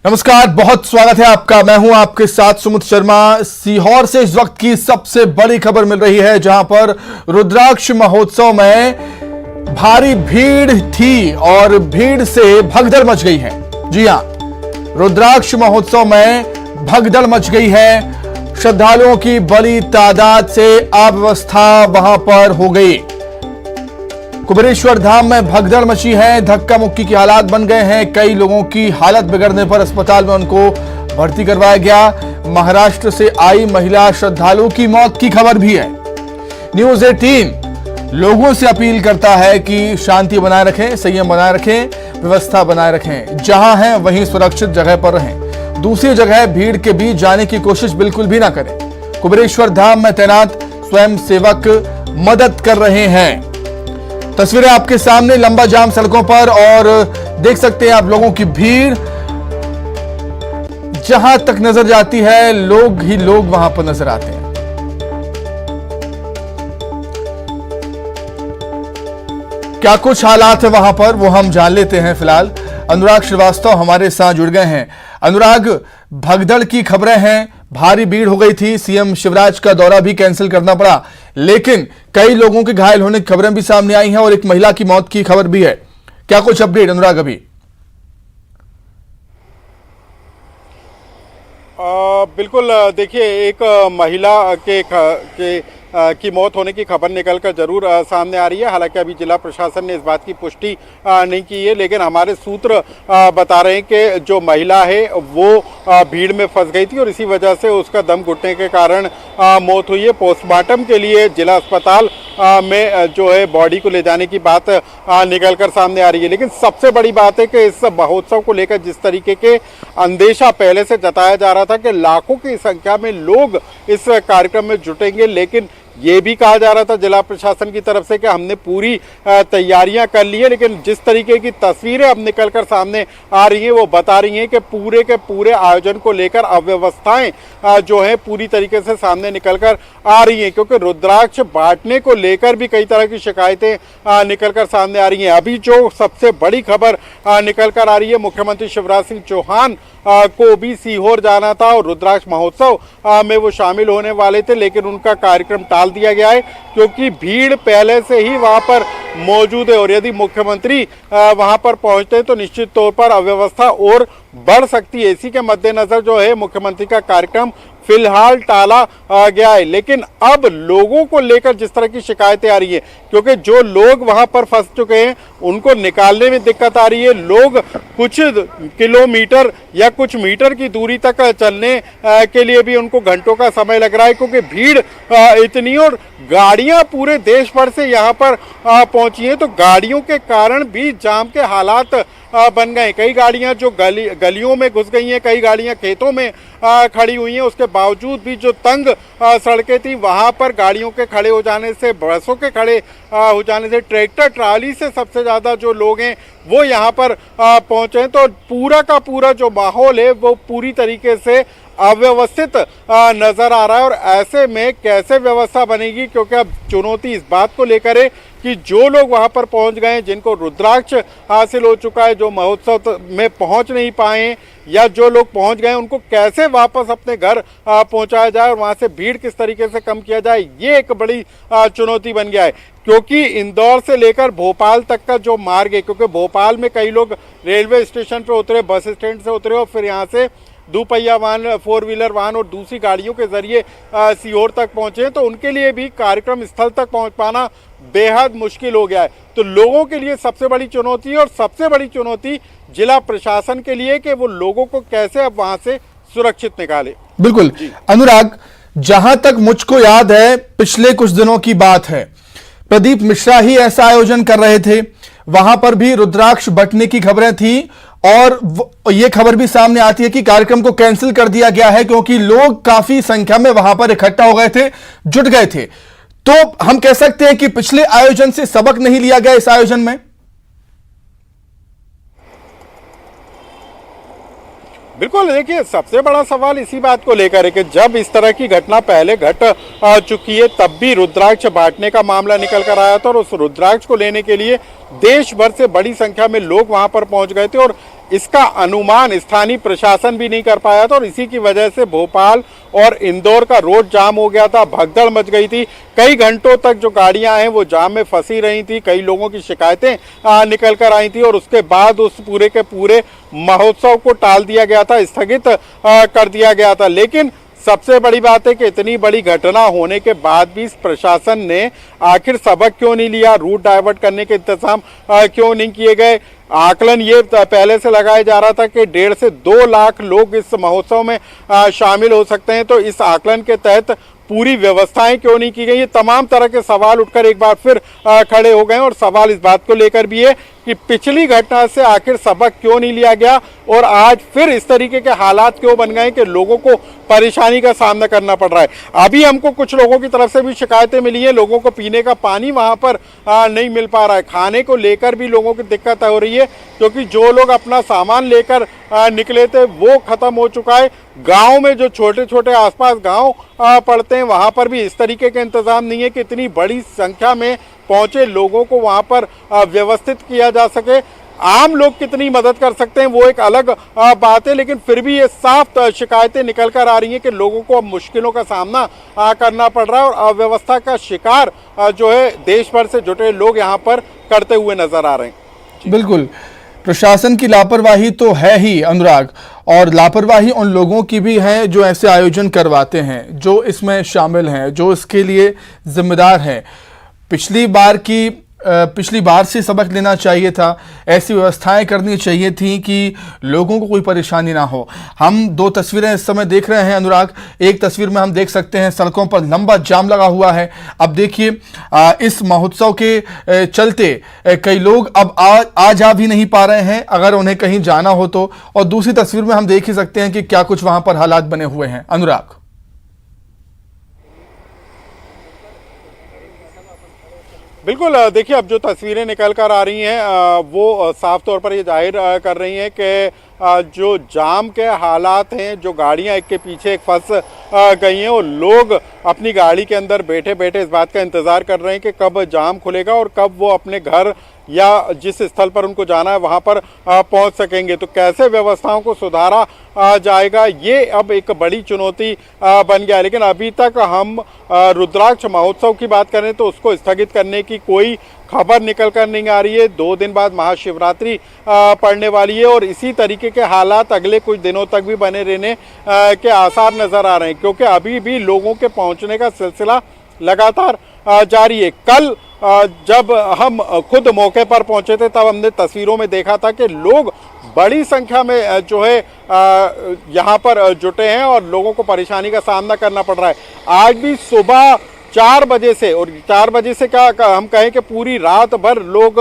नमस्कार, बहुत स्वागत है आपका। मैं हूं आपके साथ सुमित शर्मा। सीहोर से इस वक्त की सबसे बड़ी खबर मिल रही है, जहां पर रुद्राक्ष महोत्सव में भारी भीड़ थी और भीड़ से भगदड़ मच गई है। जी हां, रुद्राक्ष महोत्सव में भगदड़ मच गई है। श्रद्धालुओं की बड़ी तादाद से अव्यवस्था वहां पर हो गई। कुबेरेश्वर धाम में भगदड़ मची है, धक्का मुक्की की हालात बन गए हैं। कई लोगों की हालत बिगड़ने पर अस्पताल में उनको भर्ती करवाया गया। महाराष्ट्र से आई महिला श्रद्धालु की मौत की खबर भी है। न्यूज़ 18 लोगों से अपील करता है कि शांति बनाए रखें, संयम बनाए रखें, व्यवस्था बनाए रखें। जहां हैं वहीं सुरक्षित जगह पर रहें। दूसरी जगह भीड़ के बीच जाने की कोशिश बिल्कुल भी ना करें। कुबेरेश्वर धाम में तैनात स्वयं सेवक मदद कर रहे हैं। तस्वीरें आपके सामने, लंबा जाम सड़कों पर और देख सकते हैं आप लोगों की भीड़। जहां तक नजर जाती है लोग ही लोग वहां पर नजर आते हैं। क्या कुछ हालात है वहां पर वो हम जान लेते हैं। फिलहाल अनुराग श्रीवास्तव हमारे साथ जुड़ गए हैं। अनुराग, भगदड़ की खबरें हैं, भारी भीड़ हो गई थी, सीएम शिवराज का दौरा भी कैंसिल करना पड़ा, लेकिन कई लोगों के घायल होने की खबरें भी सामने आई हैं और एक महिला की मौत की खबर भी है। क्या कुछ अपडेट अनुराग अभी? बिल्कुल, देखिए, एक महिला की मौत होने की खबर निकलकर जरूर सामने आ रही है। हालांकि अभी जिला प्रशासन ने इस बात की पुष्टि नहीं की है, लेकिन हमारे सूत्र बता रहे हैं कि जो महिला है वो भीड़ में फंस गई थी और इसी वजह से उसका दम घुटने के कारण मौत हुई है। पोस्टमार्टम के लिए जिला अस्पताल में जो है बॉडी को ले जाने की बात निकलकर सामने आ रही है। लेकिन सबसे बड़ी बात है कि इस महोत्सव को लेकर जिस तरीके के अंदेशा पहले से जताया जा रहा था कि लाखों की संख्या में लोग इस कार्यक्रम में जुटेंगे, लेकिन ये भी कहा जा रहा था जिला प्रशासन की तरफ से कि हमने पूरी तैयारियां कर ली है, लेकिन जिस तरीके की तस्वीरें अब निकलकर सामने आ रही हैं वो बता रही हैं कि पूरे के पूरे आयोजन को लेकर अव्यवस्थाएं जो है पूरी तरीके से सामने निकलकर आ रही हैं, क्योंकि रुद्राक्ष बांटने को लेकर भी कई तरह की शिकायतें निकलकर सामने आ रही हैं। अभी जो सबसे बड़ी खबर निकलकर आ रही है, मुख्यमंत्री शिवराज सिंह चौहान को भी सीहोर जाना था और रुद्राक्ष महोत्सव में वो शामिल होने वाले थे, लेकिन उनका कार्यक्रम टाल दिया गया है क्योंकि भीड़ पहले से ही वहां पर मौजूद है और यदि मुख्यमंत्री वहां पर पहुंचते हैं तो निश्चित तौर पर अव्यवस्था और बढ़ सकती है। इसी के मद्देनजर जो है मुख्यमंत्री का कार्यक्रम फिलहाल टाला गया है। लेकिन अब लोगों को लेकर जिस तरह की शिकायतें आ रही है, क्योंकि जो लोग वहां पर फंस चुके हैं उनको निकालने में दिक्कत आ रही है। लोग कुछ किलोमीटर या कुछ मीटर की दूरी तक चलने के लिए भी उनको घंटों का समय लग रहा है, क्योंकि भीड़ इतनी और गाड़ियां पूरे देश भर से यहाँ पर पहुंची हैं, तो गाड़ियों के कारण भी जाम के हालात बन गए। कई गाड़ियां जो गलियों में घुस गई हैं, कई गाड़ियां खेतों में खड़ी हुई हैं। उसके बावजूद भी जो तंग सड़कें थी वहां पर गाड़ियों के खड़े हो जाने से, बसों के खड़े हो जाने से, ट्रैक्टर ट्राली से सबसे ज़्यादा जो लोग हैं वो यहाँ पर पहुँचे हैं। तो पूरा का पूरा जो माहौल है वो पूरी तरीके से अव्यवस्थित नजर आ रहा है और ऐसे में कैसे व्यवस्था बनेगी, क्योंकि अब चुनौती इस बात को लेकर है कि जो लोग वहां पर पहुंच गए हैं, जिनको रुद्राक्ष हासिल हो चुका है, जो महोत्सव में पहुंच नहीं पाए या जो लोग पहुंच गए उनको कैसे वापस अपने घर पहुंचाया जाए और वहां से भीड़ किस तरीके से कम किया जाए, ये एक बड़ी चुनौती बन गया है। क्योंकि इंदौर से लेकर भोपाल तक का जो मार्ग है, क्योंकि भोपाल में कई लोग रेलवे स्टेशन पर उतरे, बस स्टैंड से उतरे और फिर यहाँ से दोपहिया वाहन, फोर व्हीलर वाहन और दूसरी गाड़ियों के जरिए सीहोर तक पहुंचे, तो उनके लिए भी कार्यक्रम स्थल तक पहुंच पाना बेहद मुश्किल हो गया है। तो लोगों के लिए सबसे बड़ी चुनौती और सबसे बड़ी चुनौती जिला प्रशासन के लिए कि वो लोगों को कैसे अब वहां से सुरक्षित निकाले। बिल्कुल अनुराग, जहां तक मुझको याद है पिछले कुछ दिनों की बात है, प्रदीप मिश्रा ही ऐसा आयोजन कर रहे थे, वहां पर भी रुद्राक्ष बंटने की खबरें थी और यह खबर भी सामने आती है कि कार्यक्रम को कैंसिल कर दिया गया है क्योंकि लोग काफी संख्या में वहां पर इकट्ठा हो गए थे, जुट गए थे। तो हम कह सकते हैं कि पिछले आयोजन से सबक नहीं लिया गया इस आयोजन में। बिल्कुल, देखिए, सबसे बड़ा सवाल इसी बात को लेकर है कि जब इस तरह की घटना पहले घट चुकी है तब भी रुद्राक्ष बांटने का मामला निकल कर आया था और उस रुद्राक्ष को लेने के लिए देश भर से बड़ी संख्या में लोग वहां पर पहुंच गए थे और इसका अनुमान स्थानीय प्रशासन भी नहीं कर पाया था और इसी की वजह से भोपाल और इंदौर का रोड जाम हो गया था, भगदड़ मच गई थी। कई घंटों तक जो गाड़ियां हैं वो जाम में फंसी रही थी, कई लोगों की शिकायतें निकल कर आई थी और उसके बाद उस पूरे के पूरे महोत्सव को टाल दिया गया था, स्थगित कर दिया गया था। लेकिन सबसे बड़ी बात है कि इतनी बड़ी घटना होने के बाद भी प्रशासन ने आखिर सबक क्यों नहीं लिया, रूट डाइवर्ट करने के इंतजाम क्यों नहीं किए गए। आकलन ये पहले से लगाया जा रहा था कि 1.5 से 2 लाख लोग इस महोत्सव में शामिल हो सकते हैं, तो इस आकलन के तहत पूरी व्यवस्थाएं क्यों नहीं की गई। ये तमाम तरह के सवाल उठकर एक बार फिर खड़े हो गए और सवाल इस बात को लेकर भी है कि पिछली घटना से आखिर सबक क्यों नहीं लिया गया और आज फिर इस तरीके के हालात क्यों बन गए कि लोगों को परेशानी का सामना करना पड़ रहा है। अभी हमको कुछ लोगों की तरफ से भी शिकायतें मिली हैं, लोगों को पीने का पानी वहां पर नहीं मिल पा रहा है, खाने को लेकर भी लोगों की दिक्कत हो रही है क्योंकि जो लोग अपना सामान लेकर निकले थे वो खत्म हो चुका है। गांव में जो छोटे छोटे आसपास गांव पड़ते हैं वहां पर भी इस तरीके के इंतजाम नहीं है कि इतनी बड़ी संख्या में पहुंचे लोगों को वहां पर व्यवस्थित किया जा सके। आम लोग कितनी मदद कर सकते हैं वो एक अलग बात है, लेकिन फिर भी ये साफ शिकायतें निकल कर आ रही हैं कि लोगों को अब मुश्किलों का सामना करना पड़ रहा है और अव्यवस्था का शिकार जो है देश भर से जुटे लोग यहाँ पर करते हुए नजर आ रहे हैं। बिल्कुल, प्रशासन की लापरवाही तो है ही अनुराग, और लापरवाही उन लोगों की भी है जो ऐसे आयोजन करवाते हैं, जो इसमें शामिल हैं, जो इसके लिए जिम्मेदार हैं। पिछली बार से सबक लेना चाहिए था, ऐसी व्यवस्थाएं करनी चाहिए थी कि लोगों को कोई परेशानी ना हो। हम 2 तस्वीरें इस समय देख रहे हैं अनुराग। एक तस्वीर में हम देख सकते हैं सड़कों पर लंबा जाम लगा हुआ है। अब देखिए इस महोत्सव के चलते कई लोग अब आ जा भी नहीं पा रहे हैं अगर उन्हें कहीं जाना हो तो। और दूसरी तस्वीर में हम देख ही सकते हैं कि क्या कुछ वहां पर हालात बने हुए हैं अनुराग। बिल्कुल, देखिए अब जो तस्वीरें निकल कर आ रही हैं वो साफ तौर पर ये जाहिर कर रही हैं कि जो जाम के हालात हैं, जो गाड़ियां एक के पीछे एक फंस गई हैं और लोग अपनी गाड़ी के अंदर बैठे बैठे इस बात का इंतज़ार कर रहे हैं कि कब जाम खुलेगा और कब वो अपने घर या जिस स्थल पर उनको जाना है वहाँ पर पहुँच सकेंगे। तो कैसे व्यवस्थाओं को सुधारा जाएगा ये अब एक बड़ी चुनौती बन गया है। लेकिन अभी तक हम रुद्राक्ष महोत्सव की बात करें तो उसको स्थगित करने की कोई खबर निकल कर नहीं आ रही है। 2 दिन बाद महाशिवरात्रि पड़ने वाली है और इसी तरीके के हालात अगले कुछ दिनों तक भी बने रहने के आसार नज़र आ रहे हैं क्योंकि अभी भी लोगों के पहुंचने का सिलसिला लगातार जारी है। कल जब हम खुद मौके पर पहुंचे थे तब हमने तस्वीरों में देखा था कि लोग बड़ी संख्या में जो है यहाँ पर जुटे हैं और लोगों को परेशानी का सामना करना पड़ रहा है। आज भी सुबह 4 बजे से, और 4 बजे से क्या हम कहें कि पूरी रात भर लोग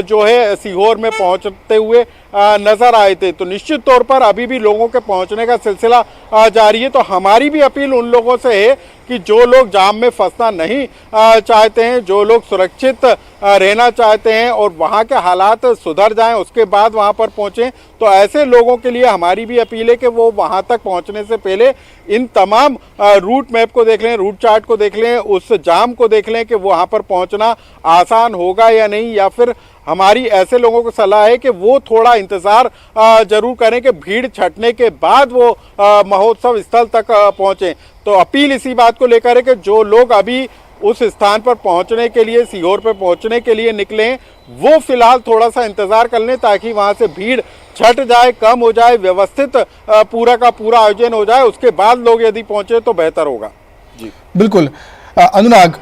जो है सीहोर में पहुंचते हुए नजर आए थे। तो निश्चित तौर पर अभी भी लोगों के पहुंचने का सिलसिला जारी है। तो हमारी भी अपील उन लोगों से है कि जो लोग जाम में फंसना नहीं चाहते हैं, जो लोग सुरक्षित रहना चाहते हैं और वहाँ के हालात सुधर जाएं उसके बाद वहाँ पर पहुँचें, तो ऐसे लोगों के लिए हमारी भी अपील है कि वो वहाँ तक पहुँचने से पहले इन तमाम रूट मैप को देख लें, रूट चार्ट को देख लें, उस जाम को देख लें कि वहाँ पर पहुँचना आसान होगा या नहीं। या फिर हमारी ऐसे लोगों को सलाह है कि वो थोड़ा इंतज़ार जरूर करें कि भीड़ छटने के बाद वो महोत्सव स्थल तक पहुँचें। तो अपील इसी बात को लेकर है कि जो लोग अभी उस स्थान पर पहुंचने के लिए, सीहोर पर पहुंचने के लिए निकले हैं, वो फिलहाल थोड़ा सा इंतजार कर लें ताकि वहां से भीड़ छट जाए, कम हो जाए, व्यवस्थित पूरा का पूरा आयोजन हो जाए, उसके बाद लोग यदि पहुंचे तो बेहतर होगा। जी बिल्कुल अनुराग,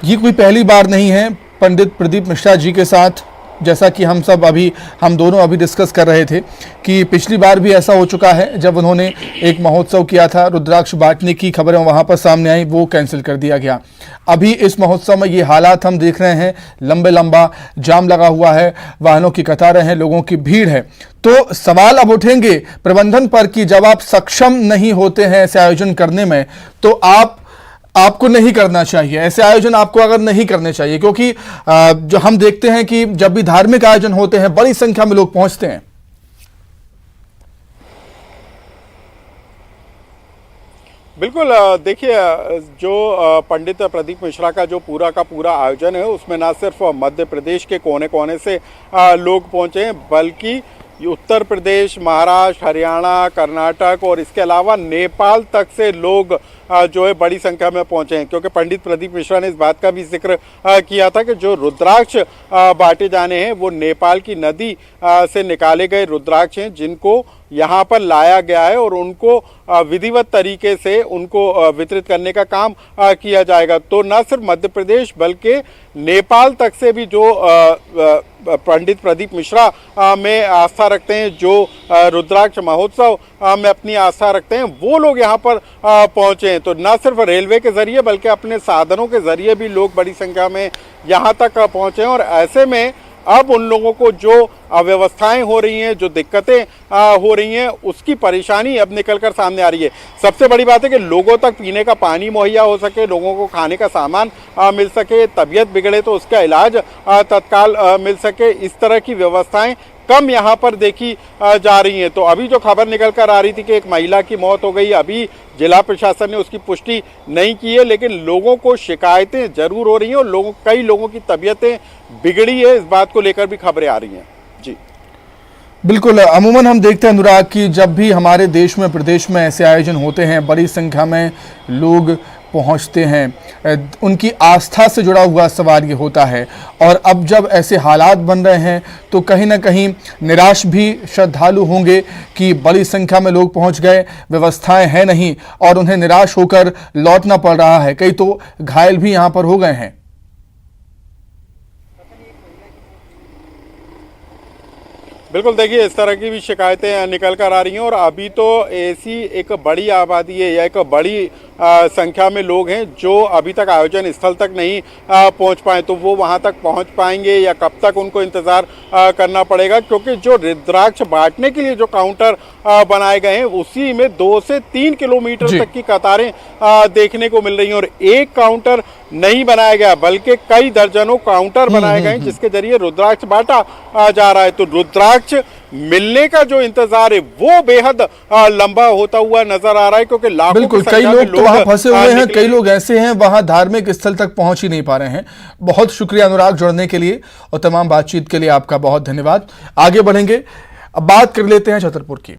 ये कोई पहली बार नहीं है पंडित प्रदीप मिश्रा जी के साथ। जैसा कि हम दोनों अभी डिस्कस कर रहे थे कि पिछली बार भी ऐसा हो चुका है जब उन्होंने एक महोत्सव किया था, रुद्राक्ष बांटने की खबरें वहाँ पर सामने आई, वो कैंसिल कर दिया गया। अभी इस महोत्सव में ये हालात हम देख रहे हैं, लंबा जाम लगा हुआ है, वाहनों की कतारें हैं, लोगों की भीड़ है। तो सवाल अब उठेंगे प्रबंधन पर कि जब आप सक्षम नहीं होते हैं ऐसे आयोजन करने में तो आपको नहीं करना चाहिए ऐसे आयोजन, आपको अगर नहीं करने चाहिए, क्योंकि जो हम देखते हैं कि जब भी धार्मिक आयोजन होते हैं बड़ी संख्या में लोग पहुंचते हैं। बिल्कुल, देखिए जो पंडित प्रदीप मिश्रा का जो पूरा का पूरा आयोजन है उसमें ना सिर्फ मध्य प्रदेश के कोने कोने से लोग पहुंचे हैं बल्कि उत्तर प्रदेश, महाराष्ट्र, हरियाणा, कर्नाटक और इसके अलावा नेपाल तक से लोग जो है बड़ी संख्या में पहुंचे हैं, क्योंकि पंडित प्रदीप मिश्रा ने इस बात का भी जिक्र किया था कि जो रुद्राक्ष बांटे जाने हैं वो नेपाल की नदी से निकाले गए रुद्राक्ष हैं, जिनको यहाँ पर लाया गया है और उनको विधिवत तरीके से उनको वितरित करने का काम किया जाएगा। तो न सिर्फ मध्य प्रदेश बल्कि नेपाल तक से भी जो पंडित प्रदीप मिश्रा में आस्था रखते हैं, जो रुद्राक्ष महोत्सव में अपनी आस्था रखते हैं, वो लोग यहाँ पर पहुँचे हैं। तो न सिर्फ रेलवे के जरिए बल्कि अपने साधनों के जरिए भी लोग बड़ी संख्या में यहाँ तक पहुँचे हैं। और ऐसे में अब उन लोगों को जो अव्यवस्थाएं हो रही हैं, जो दिक्कतें हो रही हैं, उसकी परेशानी अब निकलकर सामने आ रही है। सबसे बड़ी बात है कि लोगों तक पीने का पानी मुहैया हो सके, लोगों को खाने का सामान मिल सके, तबीयत बिगड़े तो उसका इलाज तत्काल मिल सके, इस तरह की व्यवस्थाएं कम यहाँ पर देखी जा रही हैं। तो अभी जो खबर निकल कर आ रही थी कि एक महिला की मौत हो गई, अभी जिला प्रशासन ने उसकी पुष्टि नहीं की है, लेकिन लोगों को शिकायतें जरूर हो रही हैं और कई लोगों की तबीयतें बिगड़ी है, इस बात को लेकर भी खबरें आ रही हैं। जी बिल्कुल, अमूमन हम देखते हैं अनुराग कि जब भी हमारे देश में, प्रदेश में ऐसे आयोजन होते हैं, बड़ी संख्या में लोग पहुंचते हैं, उनकी आस्था से जुड़ा हुआ सवाल ये होता है। और अब जब ऐसे हालात बन रहे हैं तो कहीं ना कहीं निराश भी श्रद्धालु होंगे कि बड़ी संख्या में लोग पहुंच गए, व्यवस्थाएं हैं नहीं और उन्हें निराश होकर लौटना पड़ रहा है। कई तो घायल भी यहां पर हो गए हैं। बिल्कुल, देखिए इस तरह की भी शिकायतें निकल कर आ रही हैं और अभी तो ऐसी एक बड़ी आबादी है या एक बड़ी संख्या में लोग हैं जो अभी तक आयोजन स्थल तक नहीं पहुंच पाए। तो वो वहां तक पहुंच पाएंगे या कब तक उनको इंतज़ार करना पड़ेगा, क्योंकि जो रुद्राक्ष बांटने के लिए जो काउंटर बनाए गए हैं उसी में 2 से 3 किलोमीटर तक की कतारें देखने को मिल रही हैं। और एक काउंटर नहीं बनाया गया बल्कि कई दर्जनों काउंटर बनाए गए हैं जिसके जरिए रुद्राक्ष बांटा जा रहा है। तो रुद्राक्ष मिलने का जो इंतजार है वो बेहद लंबा होता हुआ नजर आ रहा है, क्योंकि लाखों बिल्कुल कई लोग तो वहां फंसे हुए हैं, कई लोग ऐसे हैं वहां धार्मिक स्थल तक पहुंच ही नहीं पा रहे हैं। बहुत शुक्रिया अनुराग जुड़ने के लिए और तमाम बातचीत के लिए आपका बहुत धन्यवाद। आगे बढ़ेंगे, अब बात कर लेते हैं छतरपुर की।